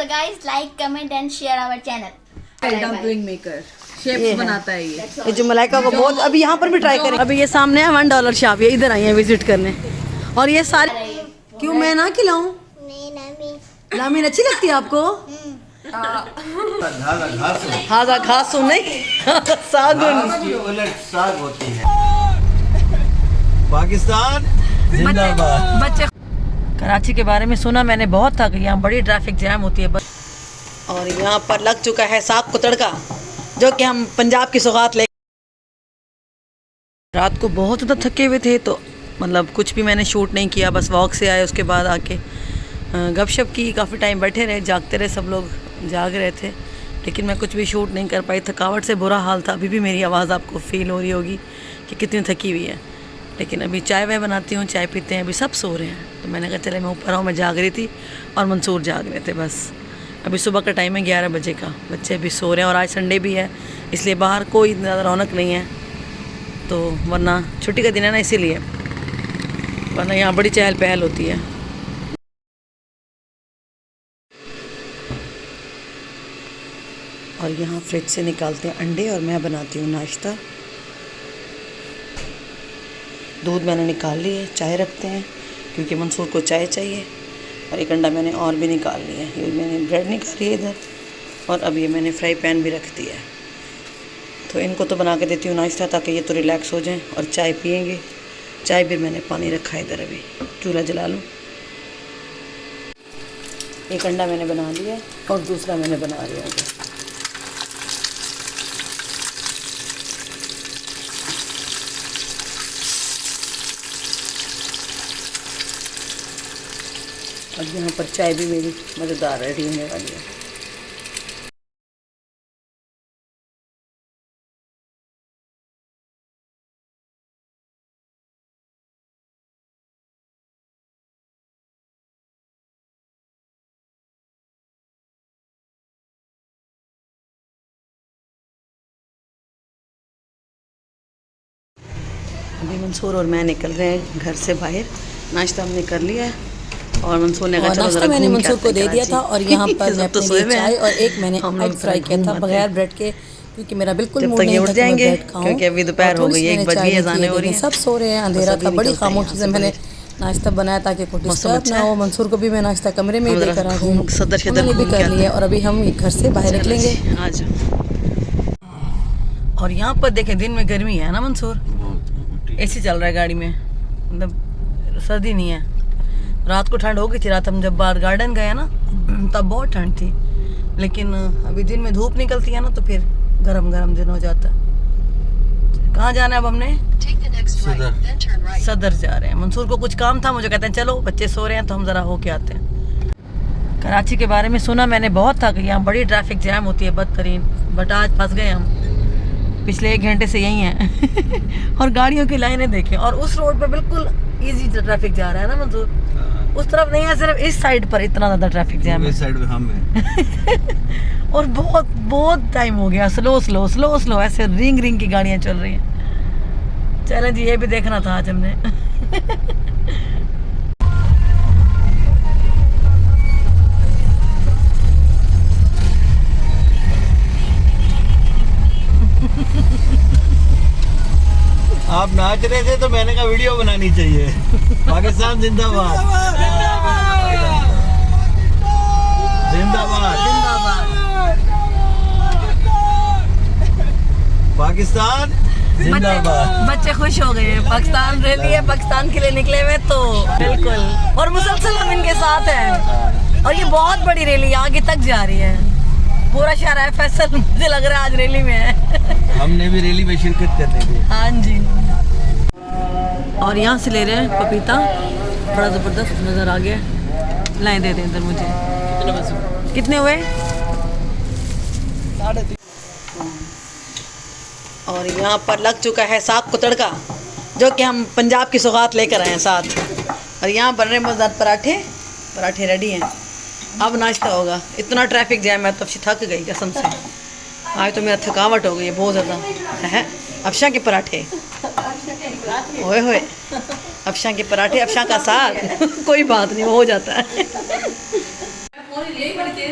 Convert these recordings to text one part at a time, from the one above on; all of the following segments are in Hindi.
So guys, like, comment and share our channel. Dumpling maker shapes बनाता है ये जो मलाइका को बहुत अभी यहाँ पर भी ट्राई करें। अभी ये सामने है $1 शॉप, ये इधर आई है विजिट करने। और ये सारे क्यों मैं ना खिलाऊं? लामीन अच्छी लगती है आपको? हाँ घास नहीं सागुन साग होती है। पाकिस्तान जिंदाबाद। बच्चे कराची के बारे में सुना मैंने बहुत था कि यहाँ बड़ी ट्रैफिक जैम होती है। और यहाँ पर लग चुका है साग को तड़का, जो कि हम पंजाब की सौगात ले। रात को बहुत ज़्यादा थके हुए थे तो मतलब कुछ भी मैंने शूट नहीं किया, बस वॉक से आए, उसके बाद आके गपशप की, काफ़ी टाइम बैठे रहे, जागते रहे, सब लोग जाग रहे थे, लेकिन मैं कुछ भी शूट नहीं कर पाई। थकावट से बुरा हाल था। अभी भी मेरी आवाज़ आपको फील हो रही होगी कि कितनी थकी हुई है। लेकिन अभी चाय वाय बनाती हूँ, चाय पीते हैं। अभी सब सो रहे हैं तो मैंने कहा चले मैं ऊपर आऊँ। मैं जाग रही थी और मंसूर जाग रहे थे। बस अभी सुबह का टाइम है 11 बजे का, बच्चे अभी सो रहे हैं। और आज संडे भी है, इसलिए बाहर कोई ज़्यादा रौनक नहीं है, तो वरना छुट्टी का दिन है ना, इसीलिए, वरना यहाँ बड़ी चहल पहल होती है। और यहाँ फ्रिज से निकालते हैं अंडे और मैं बनाती हूँ नाश्ता। दूध मैंने निकाल ली है, चाय रखते हैं क्योंकि मंसूर को चाय चाहिए। और एक अंडा मैंने और भी निकाल लिया है, ये मैंने ब्रेड निकाली है इधर। और अब ये मैंने फ्राई पैन भी रख दिया है, तो इनको तो बना के देती हूँ नाश्ता, ताकि ये तो रिलैक्स हो जाएं और चाय पियेंगे। चाय भी मैंने पानी रखा है इधर, अभी चूल्हा जला लूँ। एक अंडा मैंने बना लिया और दूसरा मैंने बना लिया है। और यहाँ पर चाय भी मेरी मज़ेदार रेडी होने वाली है। अभी मंसूर और मैं निकल रहे हैं घर से बाहर। नाश्ता हमने कर लिया है और मंसूर ने कहा चलो मैंने मंसूर को दे दिया था। और यहाँ पर मैं अपने लिए चाय और एक मैंने एग फ्राई किया था बगैर ब्रेड के, क्योंकि मेरा बिल्कुल मूड नहीं था कि मैं ब्रेड खाऊं, क्योंकि अभी दोपहर हो गई है, 1 बज गई है, जाने हो रही है, सब सो रहे हैं, अंधेरा था। बड़ी खामोशी से मैंने नाश्ता बनाया ताकि कोई डिस्टर्ब ना हो। मंसूर को भी मैं नाश्ता कमरे में लेकर आ गई, उन्होंने भी कर लिया। और अभी हम घर से बाहर निकलेंगे आज। और यहाँ पर देखें दिन में गर्मी है ना मंसूर, एसी चल रहा है गाड़ी में, मतलब सर्दी नहीं है। रात को ठंड हो गई थी, रात हम जब बाहर गार्डन गए ना तब बहुत ठंड थी, लेकिन अभी दिन में धूप निकलती है ना तो फिर गरम गरम दिन हो जाता है। कहाँ जाना है अब हमने? सदर जा रहे हैं। मंसूर को कुछ काम था, मुझे कहते हैं चलो बच्चे सो रहे हैं तो हम ज़रा होके आते हैं। कराची के बारे में सुना मैंने बहुत था कि यहाँ बड़ी ट्रैफिक जैम होती है बदतरीन, बट आज फंस गए हम। पिछले 1 घंटे से यही हैं और गाड़ियों की लाइनें देखें। और उस रोड पे बिल्कुल इजी ट्रैफिक जा रहा है ना मंसूर, उस तरफ नहीं है, सिर्फ इस साइड पर इतना ज़्यादा ट्रैफिक जैम है। इस साइड पे हम हैं और बहुत टाइम हो गया, स्लो ऐसे रिंग की गाड़ियाँ चल रही हैं। चलें जी, ये भी देखना था आज हमने। आप नाच रहे थे तो मैंने कहा वीडियो बनानी चाहिए। पाकिस्तान जिंदाबाद जिंदाबाद पाकिस्तान जिंदाबाद। बच्चे खुश हो गए, पाकिस्तान रैली है, पाकिस्तान के लिए निकले हुए तो बिल्कुल। और मुसलसल हम इनके साथ हैं और ये बहुत बड़ी रैली आगे तक जा रही है। पूरा शहर है फैसल, मुझे लग रहा है आज रैली में है। हमने भी रैली में शिरकत करने की। हाँ जी। और यहाँ से ले रहे हैं पपीता, बड़ा ज़बरदस्त नज़र आ गया। लाइन दे दें इधर मुझे। कितने हुए? 3.5। और यहाँ पर लग चुका है साग को तड़का, जो कि हम पंजाब की सौगात लेकर आए हैं साथ। और यहाँ बन रहे मज़ेदार पराठे रेडी हैं। अब नाश्ता होगा। इतना ट्रैफिक जैम है तो थक गई कसम से। आज तो मेरा थकावट हो गई है बहुत ज़्यादा। है अफशा के पराठे, ओए होए, अफशा के पराठे, अफशा का साग। कोई बात नहीं, वो हो जाता है।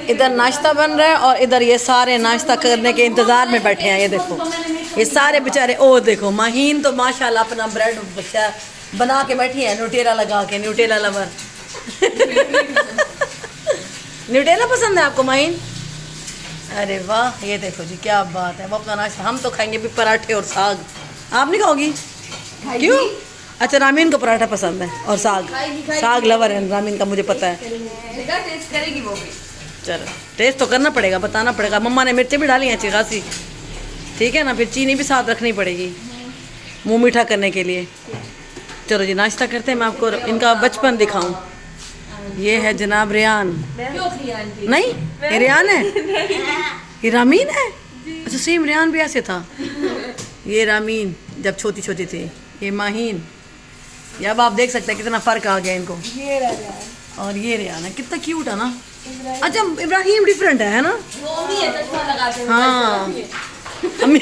इधर नाश्ता बन रहा है और इधर ये सारे नाश्ता करने के इंतज़ार में बैठे हैं। ये देखो ये सारे बेचारे, ओ देखो माहीन तो माशाल्लाह अपना ब्रेड बच्चा बना के बैठी है, न्यूटेला लगा के, न्यूटेला लवर। न्यूटेला पसंद है आपको माहीन? अरे वाह, ये देखो जी क्या बात है, वो अपना नाश्ता। हम तो खाएंगे भी पराठे और साग। आप नहीं खाओगी? क्यों? अच्छा, रामीन को पराठा पसंद है और साग, साग लवर है रामीन का, मुझे पता है। टेस्ट करेगी वो भी। चलो टेस्ट तो करना पड़ेगा, बताना पड़ेगा। मम्मा ने मिर्चें भी डाली हैं अच्छी खासी, ठीक है ना, फिर चीनी भी साथ रखनी पड़ेगी मुंह मीठा करने के लिए। चलो जी नाश्ता करते हैं, मैं आपको इनका बचपन दिखाऊं। ये है जनाब रेयान। नहीं ये रेयान है, ये रामीन है। अच्छा सेम रेयान भी ऐसे था। ये रामीन जब छोटी छोटी थी, ये माहीन। ये अब आप देख सकते हैं कितना फ़र्क आ गया इनको। और ये रेयान है, कितना क्यूट है ना। अच्छा इब्राहिम डिफरेंट है ना? हाँ अम्मी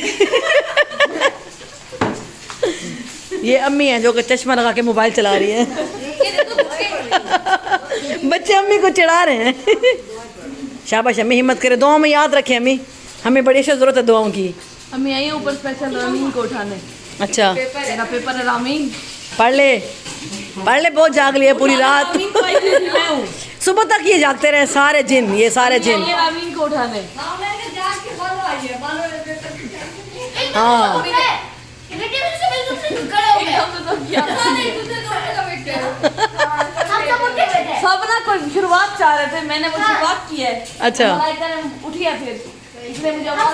ये अम्मी है जो कि चश्मा लगा के मोबाइल चला रही है। बच्चे अम्मी को चिढ़ा रहे हैं। शाबाश अम्मी, हिम्मत करे, दुआओं में याद रखें अम्मी, हमें बड़ी ज़रूरत है दुआओं की। अम्मी आई है ऊपर स्पेशल रामीन को उठाने। अच्छा मेरा पेपर है रामीन। पढ़ ले बहुत जाग लिए पूरी रात। सुबह तक ये जागते रहे सारे जिन, ये सारे जिन। रामीन को उठाने। हाँ सब ना कोई शुरुआत चाह रहे थे, मैंने वो शुरुआत की है। अच्छा उठी है फिर, इसलिए मुझे आवाज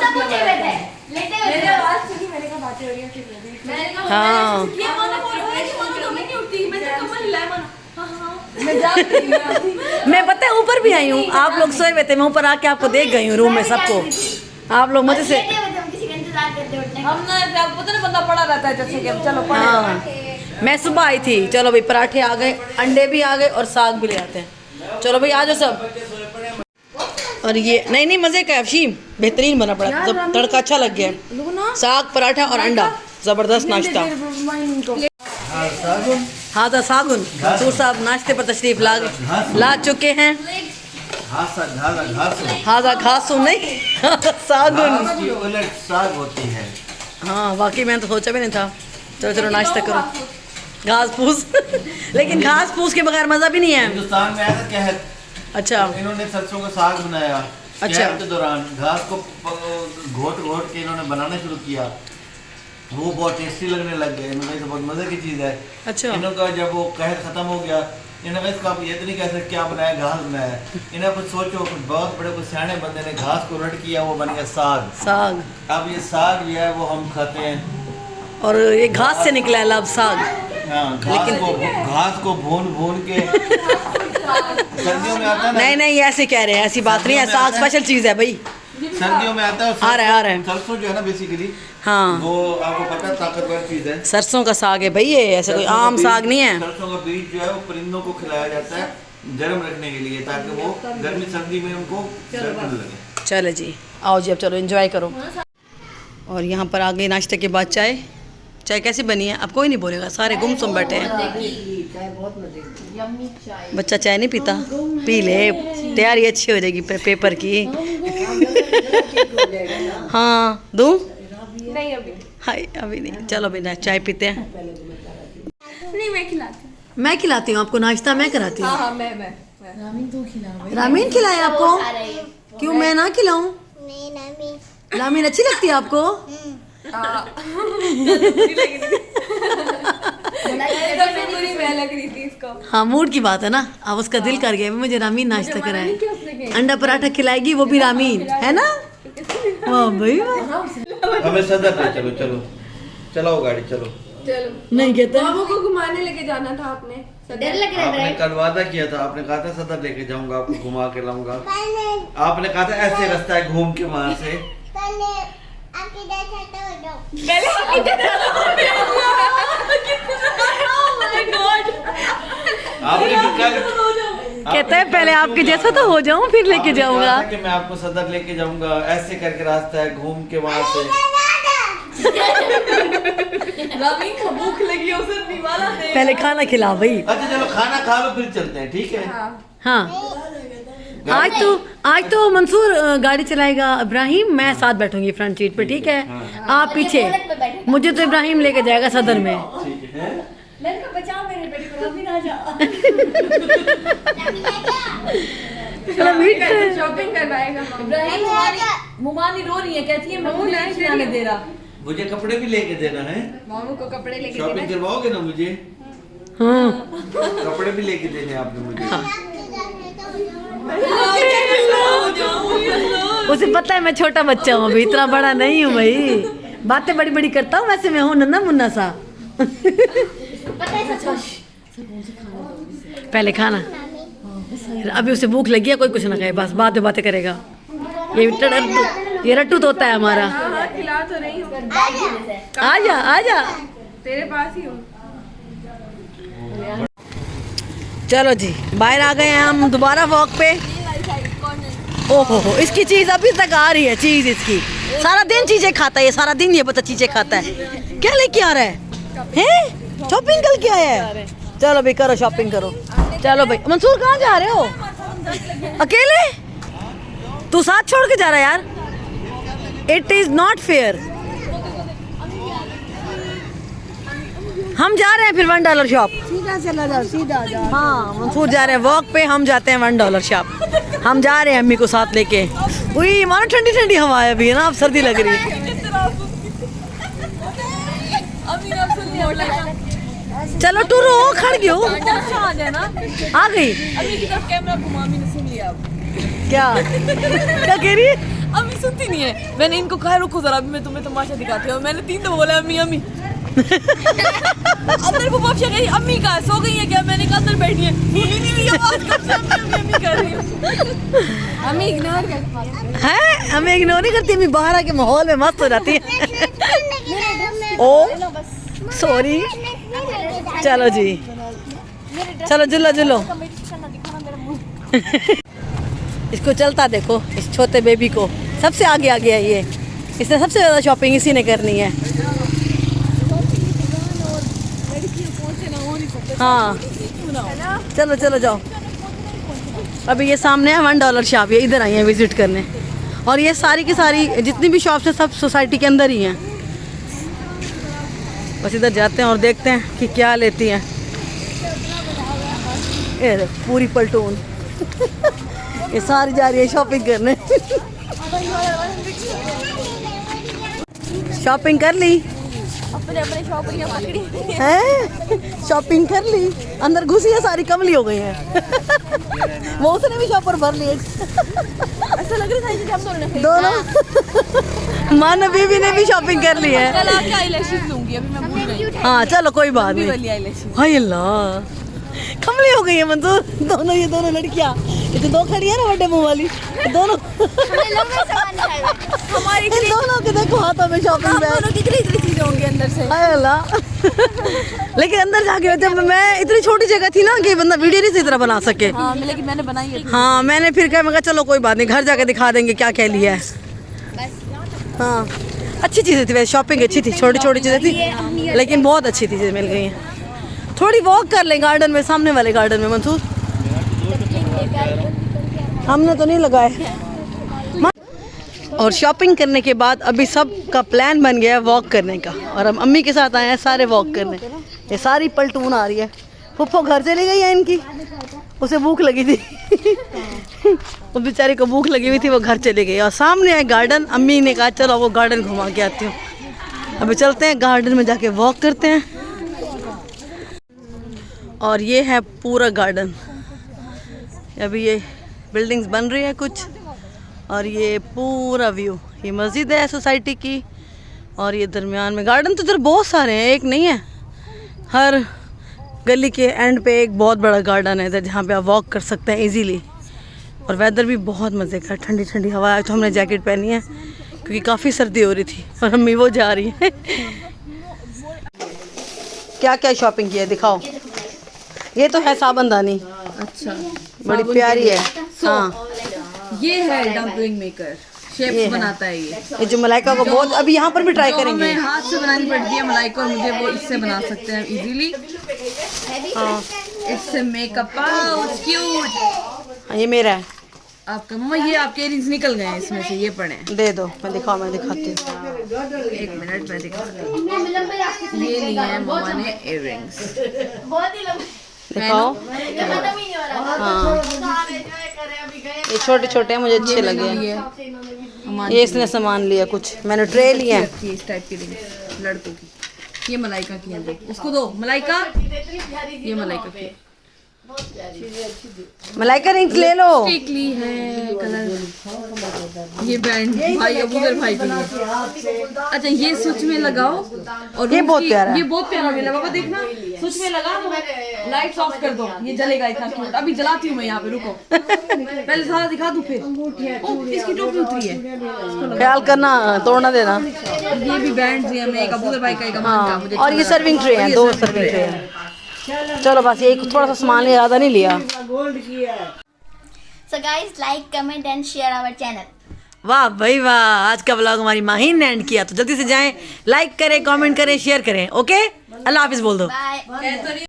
हाँ मैं पता है ऊपर भी आई हूँ, आप लोग सोए हुए थे, मैं ऊपर आके आपको देख गई हूँ रूम में सबको। आप लोग मजे से हम ना आपको पता ना बंदा पड़ा रहता है जैसे कि चलो पढ़े। हाँ मैं सुबह आई थी। चलो भाई पराठे आ गए, अंडे भी आ गए और साग भी ले आते हैं। चलो भाई आ जाओ सब। और ये नहीं मज़े का अफशीम बेहतरीन बना पड़ा, जब तड़का अच्छा लग गया। साग पराठा और अंडा, ज़बरदस्त नाश्ता। हाँ था सागुन सूर साहब नाश्ते पर तशरीफ ला चुके हैं। हाजा घासू नहीं सागुन की उलट साग होती है। हाँ वाकई मैंने तो सोचा भी नहीं था। चलो नाश्ता करो। घास फूस लेकिन घास फूस के बगैर मज़ा भी नहीं है। हिंदुस्तान में आया था कहत। अच्छा इन्होंने सरसों का साग बनाया। अच्छा कहत के दौरान घास को घोट के इन्होंने बनाना शुरू किया, वो बहुत टेस्टी लगने लग गए। इन्होंने तो बहुत मज़े की चीज़ है। अच्छा इन्होंने जब वो कहत ख़त्म हो गया, इन्होंने इसका ये तो नहीं कह सकते क्या बनाया, घास बनाया। इन्हें कुछ सोचो, कुछ बहुत बड़े कुछ सियाने बंदे ने घास को उलट किया, वो बन गया साग। अब ये साग जो है वो हम खाते हैं और ये घास से निकला है लाभ साग। हाँ घास को भून के सर्दियों में आता है ना। नहीं ऐसे कह रहे हैं, ऐसी बात नहीं है। साग स्पेशल चीज़ है भाई, सर्दियों में आता है। आ रहा है सरसों जो है ना बेसिकली, हाँ वो आपको पता है ताकतवर चीज़ है। सरसों का साग है भाई, ये ऐसा कोई आम साग नहीं है। सरसों का बीज जो है वो परिंदों को खिलाया जाता है गर्म रखने के लिए, ताकि वो गर्मी सर्दी में उनको गर्म न लगे। चलो जी आओ जी, अब चलो एंजॉय करो। और यहाँ पर आ गई नाश्ते के बाद चाय कैसी बनी है? अब कोई नहीं बोलेगा, सारे गुमसुम बैठे हैं। बच्चा चाय नहीं पीता, पी ले, तैयारी अच्छी हो जाएगी पेपर की। हाँ दूँ? नहीं अभी हाय अभी नहीं। चलो अभी ना चाय पीते हैं। नहीं मैं खिलाती हूँ आपको नाश्ता, मैं कराती हूँ। हाँ मैं रामीन खिलाए आपको? क्यों मैं ना खिलाऊं? रामीन अच्छी लगती है आपको? हाँ मूड की बात है ना, अब उसका दिल कर गया मुझे रामीन नाश्ता कराए, अंडा पराठा खिलाएगी वो भी रामीन, है ना? वाह भाई हमें सदर पे चलो चलाओ गाड़ी चलो। नहीं कहते बाबू को घुमाने लेके जाना था आपने। डर लग रहा आपने है। कल वादा किया था, आपने कहा था सदर लेके जाऊंगा, आपको घुमा के लाऊंगा। आपने कहा था ऐसे रास्ता है घूम के वहां से। आपने भी कल कहता है पहले आपके जैसा तो हो जाऊं फिर लेके आपने कहा जाऊंगा। था कि मैं आपको सदर लेके जाऊंगा, ऐसे करके रास्ता है घूम के वहां से। रामीन को भूख लगी है, उसे दीवाना दे। पहले खाना खिला भाई। अच्छा चलो खाना खा लो फिर चलते हैं, ठीक है? हाँ आज तो मंसूर गाड़ी चलाएगा, इब्राहिम मैं साथ बैठूंगी फ्रंट सीट पे, ठीक है? आप पीछे, मुझे तो इब्राहिम लेके जाएगा सदर में। मैंने कहा बचाओ मेरे बेटे को, अभी ना जा। शॉपिंग करवाएगा। इब्राहिम मुमानी रो रही है, कहती है मैं नहीं जाने दे रहा। मुझे कपड़े भी लेके देना है, मामू को कपड़े लेके शॉपिंग करवाओगे ना मुझे? हाँ कपड़े भी लेके देने आपने मुझे। उसे पता है मैं छोटा बच्चा हूँ, अभी इतना बड़ा नहीं हूँ भाई, बातें बड़ी बड़ी करता हूँ, वैसे मैं हूँ नन्ना मुन्ना सा। पहले खाना, अभी उसे भूख लगी है, कोई कुछ ना खाए, बस बातें करेगा। ये रट्टू तोता है हमारा। खिला तो रही हूँ। आजा तेरे पास ही हूँ। चलो जी, बाहर आ गए हैं हम दोबारा वॉक पे। ओहो, इसकी चीज अभी तक आ रही है, चीज इसकी सारा दिन चीजें खाता है, ये सारा दिन ये बता चीजें खाता है। क्या लेके आ रहा है? शॉपिंग कल क्या है? चलो भाई करो, शॉपिंग करो। चलो भाई, मंसूर कहाँ जा रहे हो? अकेले? तू साथ छोड़ के जा रहा है यार, इट इज नॉट फेयर। हम जा रहे हैं फिर $1 शॉप। सीधा चला जाओ, सीधा जाओ। हाँ, मंसूर जा रहे हैं वॉक पे, हम जाते हैं $1 शॉप। हम जा रहे हैं अम्मी को साथ लेके। वही मानो ठंडी ठंडी हवा है अभी ना, अब सर्दी लग रही है। चलो टू रो खड़ गयो, आ गई। अम्मी की तरफ कैमरा घुमा, अम्मी ने सुन लिया। क्या कह रही है? अम्मी सुनती नहीं है। मैंने इनको कहा रुको जरा, अभी मैं तुम्हें तमाशा दिखाती हूँ। मैंने 3 दफा बोला अम्मी अम्मी। अब मेरे को वापस कही अम्मी कहा, सो गई है क्या? मैंने कहा अंदर बैठी है, सुनी नहीं रही आवाज, कब से अम्मी अम्मी कर रही हूँ। अम्मी इग्नोर करती है, हमें इग्नोर नहीं करती, अम्मी बाहर आके माहौल में मस्त हो जाती है। ओ सॉरी, चलो जी, चलो जुलो। इसको चलता देखो, इस छोटे बेबी को, सबसे आगे आ गया ये, इसने सबसे ज़्यादा शॉपिंग इसी ने करनी है। हाँ चलो जाओ। अभी ये सामने है $1 शॉप, ये इधर आई है विजिट करने, और ये सारी की सारी जितनी भी शॉप्स है सब सोसाइटी के अंदर ही हैं। बस इधर जाते हैं और देखते हैं कि क्या लेती हैं। ये पूरी पलटून ये सारी जा रही है शॉपिंग करने। शॉपिंग कर ली? अपने शॉपिंग पकड़ी है, शॉपिंग कर ली, अंदर घुसी है, सारी कमली हो गई है। वो उसने भी शॉपर भर ली। ऐसा लग रहा था हम दोनों मानो बीबी ने भी शॉपिंग कर ली है। कल आके आईलैशेस लूंगी, अभी मैं भूल गई। हाँ चलो कोई बात नहीं। आईलैशेस हाय अल्लाह, कमली हो गई है मंसूर। दोनों ये दोनों लड़कियां, ये तो 2 खड़ी है ना बड़े मुंह वाली, दोनों हमारी इन दोनों के देखो हाथों में शॉपिंग बैग। दोनों कितनी चीजें होंगी अंदर से। हाय अल्लाह। लेकिन अंदर जाके जब मैं, इतनी छोटी जगह थी ना कि बंदा वीडियो नहीं सही तरह बना सके। हाँ, लेकिन मैंने बनाई है। हाँ मैंने फिर कहा, मैं कहा चलो कोई बात नहीं, घर जाके दिखा देंगे क्या क्या लिया है। हाँ अच्छी चीज़ें थी वैसे, शॉपिंग अच्छी थी, छोटी छोटी चीज़ें थी लेकिन बहुत अच्छी चीज़ें मिल गई हैं। थोड़ी वॉक कर लें गार्डन में, सामने वाले गार्डन में मंसूर। हमने तो नहीं लगाए। और शॉपिंग करने के बाद अभी सब का प्लान बन गया है वॉक करने का, और हम अम्मी के साथ आए हैं सारे वॉक करने। ये सारी पलटून आ रही है। फुफ्फो घर चली गई है इनकी, उसे भूख लगी थी। उस बेचारी को भूख लगी हुई थी, वो घर चली गई। और सामने है गार्डन, अम्मी ने कहा चलो वो गार्डन घुमा के आती हूँ। अभी चलते हैं गार्डन में, जाके वॉक करते हैं। और ये है पूरा गार्डन। अभी ये बिल्डिंग्स बन रही है कुछ, और ये पूरा व्यू, ये मस्जिद है सोसाइटी की, और ये दरमियान में गार्डन। तो इधर बहुत सारे हैं, एक नहीं है, हर गली के एंड पे एक बहुत बड़ा गार्डन है इधर, जहाँ पे आप वॉक कर सकते हैं इजीली। और वेदर भी बहुत मज़े का, ठंडी ठंडी हवा है। तो हमने जैकेट पहनी है क्योंकि काफ़ी सर्दी हो रही थी, और अम्मी वो जा रही है। क्या क्या शॉपिंग की है दिखाओ। ये तो है साबुनदानी, अच्छा बड़ी प्यारी है। हाँ ये है डम्पलिंग मेकर, शेप्स बनाता है ये जो मलाइका को बहुत, अभी यहाँ पर भी ट्राई करेंगे। हमें हाथ से बनानी पड़ती है मलाइका, और मुझे वो इससे बना सकते हैं इजीली। हाँ इससे मेकअप पाउच क्यूट। ये मेरा है। आपका मम्मा ये आपके इयरिंग्स निकल गए हैं इसमें से, ये पड़े हैं। दे दो, मैं दिखाती हूँ। 1 मिनट मैं दिखाती हूँ। ये लिए हैं मम्मा ने इयरिंग्स। बहुत ही लंबे दिखाओ। खत्म ही नहीं हो रहा। हाँ, सारे जो करे अभी गए ये छोटे छोटे हैं, मुझे अच्छे लगे हैं। ये इसने सामान लिया कुछ, मैंने ट्रे लिया है। इस टाइप की रिंग लड़कों की। ये मलाइका की है, उसको दो मलाइका। ये मलाइका की मलाइका रिंग्स ले लो। टिकली है कलर। ये बैंड भाई अबूजर भाई के लिए। अच्छा ये स्विच में लगाओ और ये बहुत प्यारा है। ये बहुत प्यारा मिला बाबा, देखना स्विच में लगा दो, लाइट्स ऑफ कर दो, ये जलेगा इतना क्यूट। अभी जलाती हूँ मैं यहाँ पे, रुको पहले सारा दिखा दूँ फिर। ओ, इसकी टोपी उतरी है, ख्याल करना, तोड़ना देना। ये भी बैंड है, मैं एक अबूजर भाई का, एक अमान का। मुझे और ये सर्विंग ट्रे हैं, 2 सर्विंग ट्रे हैं। चलो बस एक थोड़ा सा सामान ज़्यादा नहीं लिया। So guys, like, comment and share our channel. वाह भाई वाह, आज का व्लॉग हमारी माहीन ने एंड किया, तो जल्दी से जाएं, लाइक करें, कमेंट करें, शेयर करें। ओके, अल्लाह हाफिज बोल दो। Bye.